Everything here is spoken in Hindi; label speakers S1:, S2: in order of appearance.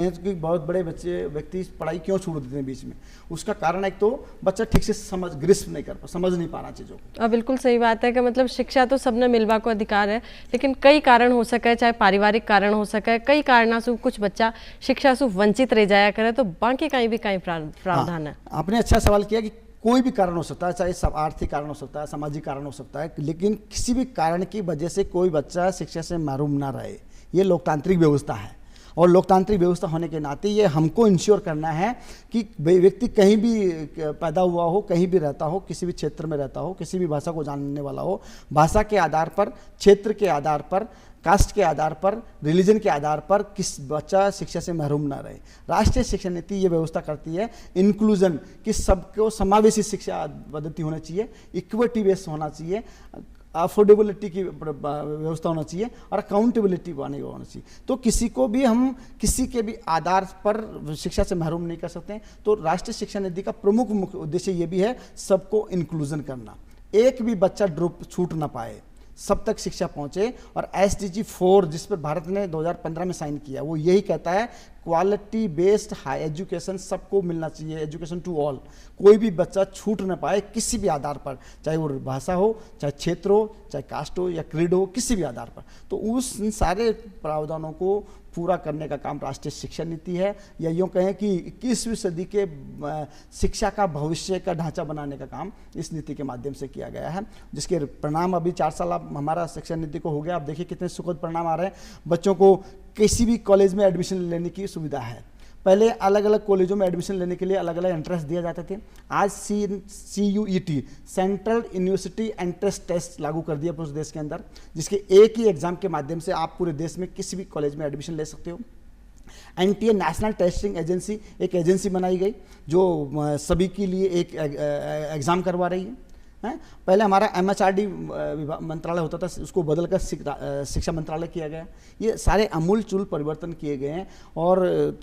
S1: कि बहुत बड़े बच्चे व्यक्ति पढ़ाई क्यों छोड़ देते हैं बीच में। उसका कारण एक तो बच्चा ठीक से समझ नहीं पा रहा चीज़ों को।
S2: बिल्कुल सही बात है कि मतलब शिक्षा तो सबने मिलवा को अधिकार है, लेकिन कई कारण हो सके, चाहे पारिवारिक कारण हो सके, कई कारणों से कुछ बच्चा शिक्षा से वंचित रह जाया करे, तो बाकी कहीं भी कहीं प्रावधान है।
S1: आपने अच्छा सवाल किया कि कोई भी कारण हो सकता है, चाहे सब आर्थिक कारण हो सकता है, सामाजिक कारण हो सकता है, लेकिन किसी भी कारण की वजह से कोई बच्चा शिक्षा से महरूम ना रहे। ये लोकतांत्रिक व्यवस्था है और लोकतांत्रिक व्यवस्था होने के नाते ये हमको इंश्योर करना है कि व्यक्ति कहीं भी पैदा हुआ हो, कहीं भी रहता हो, किसी भी क्षेत्र में रहता हो, किसी भी भाषा को जानने वाला हो, भाषा के आधार पर, क्षेत्र के आधार पर, कास्ट के आधार पर, रिलीजन के आधार पर किस बच्चा शिक्षा से महरूम ना रहे। राष्ट्रीय शिक्षा नीति ये व्यवस्था करती है इंक्लूजन, कि सबको समावेशी शिक्षा पद्धति होना चाहिए, इक्विटी बेस्ड होना चाहिए, अफोर्डेबिलिटी की व्यवस्था होना चाहिए और अकाउंटेबिलिटी होना चाहिए। तो किसी को भी हम किसी के भी आधार पर शिक्षा से महरूम नहीं कर सकते हैं। तो राष्ट्रीय शिक्षा नीति का प्रमुख मुख्य उद्देश्य ये भी है सबको इंक्लूजन करना, एक भी बच्चा ड्रॉप छूट ना पाए, सब तक शिक्षा पहुंचे। और SDG 4 जिस पर भारत ने 2015 में साइन किया, वो यही कहता है क्वालिटी बेस्ड हाई एजुकेशन सबको मिलना चाहिए, एजुकेशन टू ऑल। कोई भी बच्चा छूट न पाए किसी भी आधार पर, चाहे वो भाषा हो, चाहे क्षेत्र हो, चाहे कास्ट हो या क्रीड हो, किसी भी आधार पर। तो उस सारे प्रावधानों को पूरा करने का काम राष्ट्रीय शिक्षा नीति है, या यूँ कहें कि 21वीं सदी के शिक्षा का भविष्य का ढांचा बनाने का काम इस नीति के माध्यम से किया गया है, जिसके परिणाम अभी 4 साल अब हमारा शिक्षा नीति को हो गया। आप देखिए कितने सुखद परिणाम आ रहे हैं। बच्चों को किसी भी कॉलेज में एडमिशन लेने की सुविधा है। पहले अलग अलग कॉलेजों में एडमिशन लेने के लिए अलग अलग एंट्रेंस दिए जाते थे। आज CUET, central university entrance test लागू कर दिया पूरे देश के अंदर, जिसके एक ही एग्जाम के माध्यम से आप पूरे देश में किसी भी कॉलेज में एडमिशन ले सकते हो। NTA नेशनल टेस्टिंग एजेंसी, एक एजेंसी बनाई गई जो सभी के लिए एक एग्ज़ाम करवा रही है। पहले हमारा MHRD मंत्रालय होता था, उसको बदलकर शिक्षा मंत्रालय किया गया। ये सारे आमूल चूल परिवर्तन किए गए हैं और